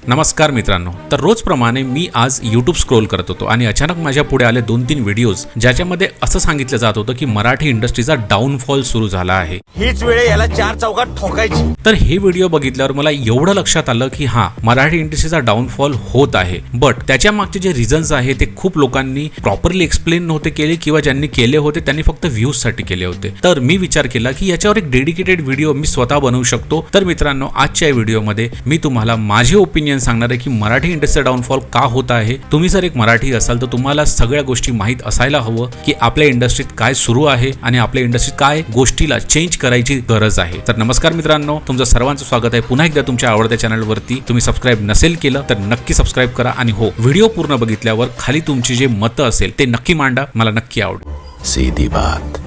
नमस्कार मित्रांनो, तर रोजप्रमाणे मी आज YouTube स्क्रोल करत होतो आणि अचानक माझ्या पुढे आले 2-3 व्हिडिओज ज्याच्यामध्ये असं सांगितलं जात होतं की मराठी इंडस्ट्रीचा डाऊनफॉल सुरू झाला आहे. हीच वेळ याला चार चौकात ठोकायची. तर हे व्हिडिओ बघितल्यावर मला एवढं लक्षात आलं की हा मराठी इंडस्ट्रीचा डाऊनफॉल होत आहे. बट त्याच्या मागचे जे रिझन्स आहे ते खूप लोकांनी प्रॉपरली एक्सप्लेन नव्हते केले किंवा ज्यांनी केले होते त्यांनी फक्त व्ह्यूज साठी केले होते. तर मी विचार केला की याच्यावर एक डेडिकेटेड व्हिडिओ मी स्वतः बनवू शकतो. तर मित्रांनो, आजच्या व्हिडिओमध्ये मी तुम्हाला माझे ओपिनियन सांगणार आहे की मराठी इंडस्ट्रीचा डाऊनफॉल का होत आहे. तुम्ही जर एक मराठी असाल तर तुम्हाला सगळ्या गोष्टी माहित असायला हवं की आपल्या इंडस्ट्रीत काय सुरू आहे आणि आपल्या इंडस्ट्रीत काय गोष्टीला चेंज करायची गरज आहे. तर नमस्कार मित्रांनो, तुमचं सर्वांचं स्वागत आहे पुन्हा एकदा तुमच्या आवडत्या चॅनलवरती. तुम्ही सबस्क्राईब नसेल केलं तर नक्की सबस्क्राईब करा आणि हो, व्हिडिओ पूर्ण बघितल्यावर खाली तुमची जे मतं असेल ते नक्की मांडा, मला नक्की आवडेल. सीधी बात,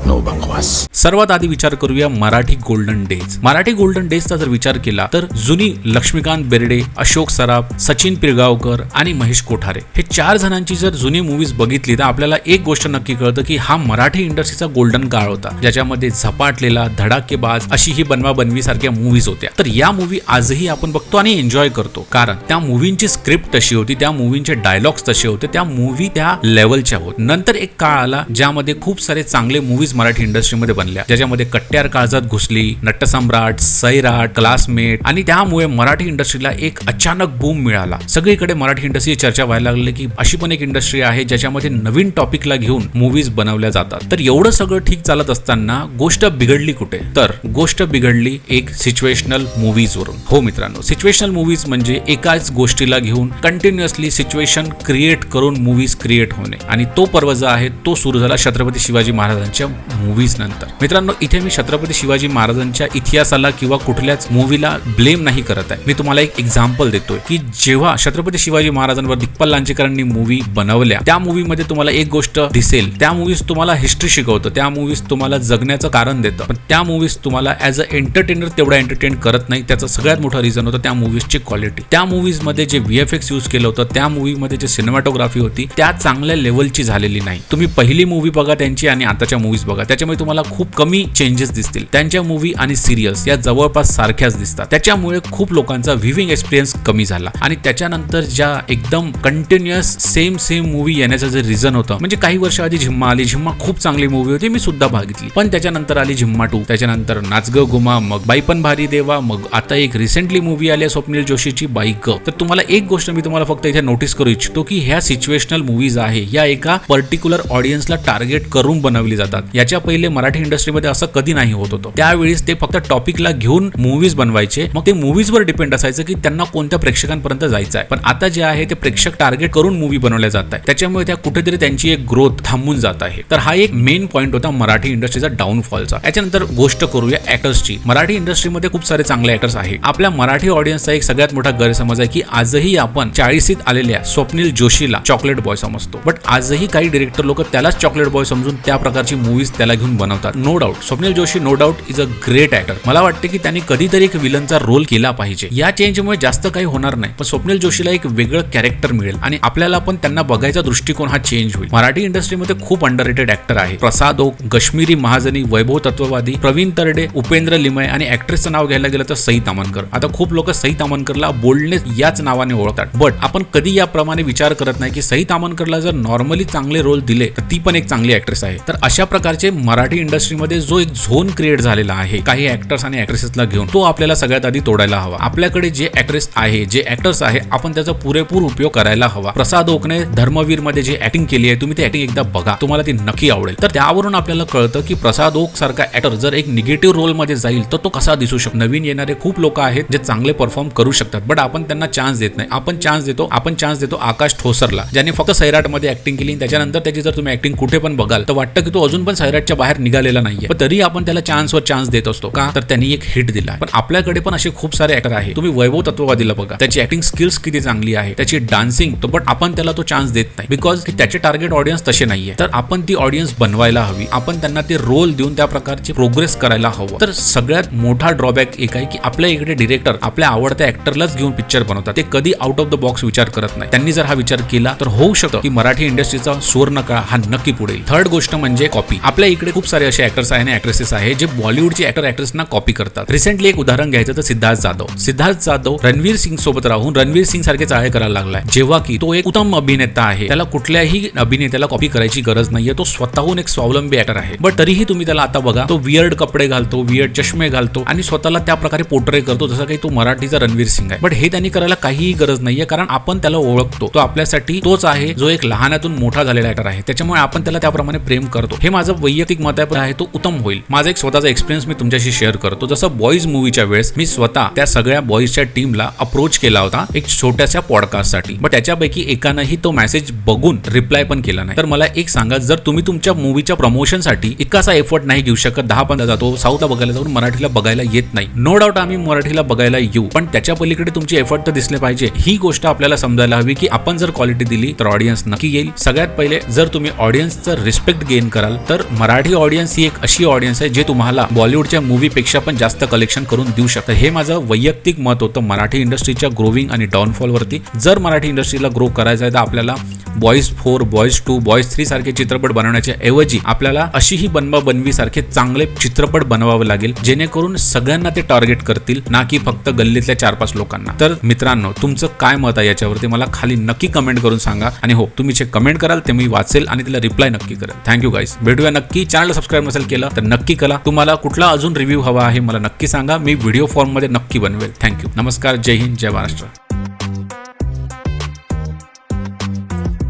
नो बकवास. सर्वात आधी विचार करूया Marathi golden days. Marathi golden डेजचा जर विचार केला तर जुनी लक्ष्मीकांत बेर्डे, अशोक सराफ, सचिन पिळगावकर आणि महेश कोठारे हे 4 जणांची जर जुनी मूवीज बघितली तर आपल्याला एक गोष्ट नक्की कळतं की हा मराठी इंडस्ट्रीचा गोल्डन काळ होता, ज्याच्यामध्ये झपाटलेला, धडाकेबाज अशी ही बनवाबनवी सारख्या मूवीज होत्या. तर या मूवी आजही आपण बघतो आणि एन्जॉय करतो, कारण त्या मूवींची स्क्रिप्ट तशी होती, त्या मूवींचे डायलॉग्स तसे होते, त्या मूवी त्या लेवलच्या होत. नंतर एक काळ आला ज्यामध्ये खूप सारे चांगले मूवीज मराठी इंडस्ट्रीमध्ये बनल्या, ज्याच्यामध्ये कट्ट्यार काळजात घुसली, नटसम्राट, सैराट, क्लासमेट आणि त्यामुळे मराठी इंडस्ट्रीला एक अचानक बूम मिळाला. सगळीकडे मराठी इंडस्ट्रीची चर्चा व्हायला लागली की अशी पण एक इंडस्ट्री आहे ज्याच्यामध्ये नवीन टॉपिकला घेऊन मूवीज बनवल्या जातात. तर एवढं सगळं ठीक चालत असताना गोष्ट बिघडली कुठे? तर गोष्ट बिघडली एक सिच्युएशनल मूवीज वरून. हो मित्रांनो, सिच्युएशनल मूवीज म्हणजे एकाच गोष्टीला घेऊन कंटिन्युअसली सिच्युएशन क्रिएट करून मूवीज क्रिएट होणे, आणि तो पर्व जो आहे तो सुरू झाला छत्रपती शिवाजी महाराजांच्या मूवीज नंतर. मित्रांनो, इथे मी छत्रपती शिवाजी महाराजांच्या इतिहासाला किंवा कुठल्याच मूवीला ब्लेम नाही करत आहे. मी तुम्हाला एक एक्झाम्पल देतोय की जेव्हा छत्रपती शिवाजी महाराजांवर दिग्पाल लांजेकरांनी मूवी बनवल्या, त्या मूवीमध्ये तुम्हाला एक गोष्ट दिसेल, त्या मूवीज तुम्हाला हिस्ट्री शिकवतं, त्या मूवीज तुम्हाला जगण्याचं कारण देतं, पण त्या मूवीज तुम्हाला ऍज अ एंटरटेनर तेवढा एंटरटेन करत नाही. त्याचं सगळ्यात मोठं रिझन होतं त्या मूवीजची क्वालिटी. त्या मूवीजमध्ये जे VFX यूज केलं होतं, त्या मूवीमध्ये जे सिनेमॅटोग्राफी होती त्या चांगल्या लेवलची झालेली नाही. तुम्ही पहिली मूवी बघा त्यांची आणि आताच्या मूवीज बघा, त्याच्यामुळे तुम्हाला खूप कमी चेंजेस दिसतील. त्यांच्या मूवी आणि सिरियल्स या जवळपास सारख्याच दिसतात. त्याच्यामुळे खूप लोकांचा व्ह्यूइंग एक्सपिरियन्स कमी झाला आणि त्याच्यानंतर ज्या एकदम कंटिन्युअस सेम मूवी येण्याचं जे रिझन होतं, म्हणजे काही वर्ष आधी झिम्मा आली. झिम्मा खूप चांगली मूवी होती, मी सुद्धा बघितली. पण त्याच्यानंतर आली झिम्मा 2, त्याच्यानंतर नाच ग गुमा, मग बाई पण भारी देवा, मग आता एक रिसेंटली मूवी आली स्वप्नील जोशीची बाई ग. तर तुम्हाला एक गोष्ट मी तुम्हाला फक्त इथे नोटीस करू इच्छितो की ह्या सिच्युएशनल मूवीज आहे या एका पर्टिक्युलर ऑडियन्सला टार्गेट करून बनवली जातात. याच्या पहिले मराठी इंडस्ट्रीमध्ये असं कधी नाही होत होतं. त्यावेळेस ते फक्त टॉपिकला घेऊन मूवीज बनवायचे, मग ते मूवीजवर डिपेंड असायचं की त्यांना कोणत्या प्रेक्षकांपर्यंत जायचं आहे. पण आता जे आहे ते प्रेक्षक टार्गेट करून मूवी बनवल्या जात आहे, त्याच्यामुळे त्या कुठेतरी त्यांची एक ग्रोथ थांबून जात आहे. तर हा एक मेन पॉईंट होता मराठी इंडस्ट्रीचा डाऊनफॉलचा. याच्यानंतर गोष्ट करूया ऍक्टर्सची. मराठी इंडस्ट्रीमध्ये खूप सारे चांगले ऍक्टर्स आहेत. आपल्या मराठी ऑडियन्सचा एक सगळ्यात मोठा गैरसमज आहे की आजही आपण 40शीत आलेल्या स्वप्नील जोशीला चॉकलेट बॉय समजतो, बट आजही काही डिरेक्टर लोक त्यालाच चॉकलेट बॉय समजून त्या प्रकारची मूवीज त्याला घेऊन बनवतात. No doubt Swapnil Joshi no doubt is a great actor. मला वाटते की त्यांनी कधीतरी एक विलनचा रोल केला पाहिजे. या चेंजमुळे जास्त काही होणार नाही, पण स्वप्नील जोशीला एक वेगळं कॅरेक्टर मिळेल आणि आपल्याला पण त्यांना बघायचा दृष्टिकोन हा चेंज होईल. मराठी इंडस्ट्रीमध्ये खूप अंडररेटेड ऍक्टर आहे. प्रसाद ओक, कश्मीरी महाजनी, वैभव तत्ववादी, प्रवीण तरडे, उपेंद्र लिमय आणि ऍक्ट्रेसचं नाव घ्यायला गेलं तर सई तामणकर. आता खूप लोक सई तामणकरला बोल्डनेस याच नावाने ओळखतात, बट आपण कधी याप्रमाणे विचार करत नाही की सई तामणकरला जर नॉर्मली चांगले रोल दिले तर ती पण एक चांगली ऍक्ट्रेस आहे. तर अशा प्रकारचे मराठी इंडस्ट्रीमध्ये जो एक झोन क्रिएट झालेला आहे काही ऍक्टर्स आणि ऍक्ट्रेसेसला घेऊन, तो आपल्याला सगळ्यात आधी तोडायला हवा. आपल्याकडे जे ऍक्ट्रेस आहे, जे ऍक्टर्स आहे, आपण त्याचा पुरेपूर उपयोग करायला हवा. प्रसाद ओकने धर्मवीर मध्ये जे ऍक्टिंग केली आहे, तुम्ही ती ऍक्टिंग एकदा बघा, तुम्हाला ती नक्की आवडेल. तर त्यावरून आपल्याला कळतं की प्रसाद ओक सारखा ऍक्टर जर एक निगेटिव्ह रोल मध्ये जाईल तर तो कसा दिसू शकतो. नवीन येणारे खूप लोक आहेत जे चांगले परफॉर्म करू शकतात, बट आपण त्यांना चान्स देत नाही. आपण चान्स देतो आकाश ठोसरला, ज्याने फक्त सैराट मध्ये ऍक्टिंग केली. त्याच्यानंतर त्याची जर तुम्ही ऍक्टिंग कुठे पण बघाल तर वाटतं की तो अजून पण सैराटच्या बाहेर निघालेला नाहीये, पण तरी आपण त्याला चान्स देत असतो. का तर त्यांनी एक हिट दिला. पण आपल्याकडे पण असे खूप सारे ऍक्टर आहेत. तुम्ही वैभव तत्ववादीला बघा, त्याची ऍक्टिंग स्किल्स किती चांगली आहे, त्याची डान्सिंग, बट आपण त्याला तो चान्स देत नाही बिकॉज त्याचे टार्गेट ऑडियन्स तसे नाहीये. तर आपण ती ऑडियन्स बनवायला हवी, आपण त्यांना ते रोल देऊन त्या प्रकारची प्रोग्रेस करायला हवं. तर सगळ्यात मोठा ड्रॉबॅक एक आहे की आपल्या इकडे डिरेक्टर आपल्या आवडत्या ऍक्टरलाच घेऊन पिक्चर बनवतात. ते कधी आउट ऑफ द बॉक्स विचार करत नाही. त्यांनी जर हा विचार केला तर होऊ शकतं की मराठी इंडस्ट्रीचा सुवर्ण काळ हा नक्की पुढे. थर्ड गोष्ट म्हणजे कॉपी. आपल्या इकडे खूप खूप सारे असे ऍक्टर्स आहे आणि ऍक्ट्रेसेस आहे जे बॉलिवूडचे ऍक्टर ऍक्ट्रेसना कॉपी करतात. रिसेंटली एक उदाहरण घ्यायचं तर सिद्धार्थ जाधव रणवीर सिंग सोबत राहून रणवीर सिंग सारखे चाळे करायला लागलाय, जेव्हा की तो एक उत्तम अभिनेता आहे. त्याला कुठल्याही अभिनेत्याला कॉपी करायची गरज नाहीये. तो स्वतःहून एक स्वावलंबी ऍक्टर आहे. बट तरीही तुम्ही त्याला आता बघा, तो वियर्ड कपडे घालतो, वियर्ड चष्मे घालतो आणि स्वतःला त्या प्रकारे पोर्ट्रे करतो जसं काही तो मराठीचा रणवीर सिंग आहे. बट हे त्यांनी करायला काहीही गरज नाहीये, कारण आपण त्याला ओळखतो. तो आपल्यासाठी तोच आहे जो एक लहानातून मोठा झालेला ऍक्टर आहे. त्याच्यामुळे आपण त्याला त्याप्रमाणे प्रेम करतो. हे माझं वैयक्तिक मत आहे, तो उत्तम होईल. माझा एक स्वतःचा एक्सपिरियन्स मी तुमच्याशी शेअर करतो. जसं बॉईज मूवीच्या वेळेस मी स्वतः त्या सगळ्या बॉईजच्या टीमला अप्रोच केला होता एक छोट्याशा पॉडकास्टसाठी. बट त्याच्यापैकी एकानंही तो मेसेज बघून रिप्लाय पण केला नाही. तर मला एक सांगा, जर तुम्ही तुमच्या मूवीच्या प्रमोशनसाठी इतकासा एफर्ट नाही घेऊ शकत, 10-15 जातो साऊथला बघायला जाऊन मराठीला बघायला येत नाही. नो डाऊट आम्ही मराठीला बघायला येऊ, पण त्याच्या पलीकडे तुमचे एफर्ट तर दिसले पाहिजे. ही गोष्ट आपल्याला समजायला हवी की आपण जर क्वालिटी दिली तर ऑडियन्स नक्की येईल. सगळ्यात पहिले जर तुम्ही ऑडियन्सचं रिस्पेक्ट गेन कराल तर मराठी ऑडियन्स ही एक अशी ऑडियन्स आहे जे तुम्हाला बॉलिवूडच्या मूवीपेक्षा पण जास्त कलेक्शन करून देऊ शकतं. हे माझं वैयक्तिक मत होतं मराठी इंडस्ट्रीच्या ग्रोविंग आणि डाऊनफॉल वरती. जर मराठी इंडस्ट्रीला ग्रो करायचं आहे तर आपल्याला बॉईज 4, बॉईज 2, बॉईज 3 सारखे चित्रपट बनवण्याच्या ऐवजी आपल्याला अशीही बनवा-बनवी सारखे चांगले चित्रपट बनवावे लागेल, जेणेकरून सगळ्यांना ते टार्गेट करतील, ना की फक्त गल्लीतल्या 4-5 लोकांना. तर मित्रांनो, तुमचं काय मत आहे याच्यावरती मला खाली नक्की कमेंट करून सांगा. आणि हो, तुम्ही जे कमेंट कराल ते मी वाचेल आणि तिला रिप्लाय नक्की करेल. Thank you guys. भेटूया नक्की. चॅनलला सबस्क्राईब नसेल केलं तर नक्की करा. तुम्हाला कुठला अजून रिव्ह्यू हवा आहे मला नक्की सांगा. मी व्हिडिओ फॉर्म मध्ये नक्की बनवेल. थँक्यू. नमस्कार. जय हिंद. जय महाराष्ट्र.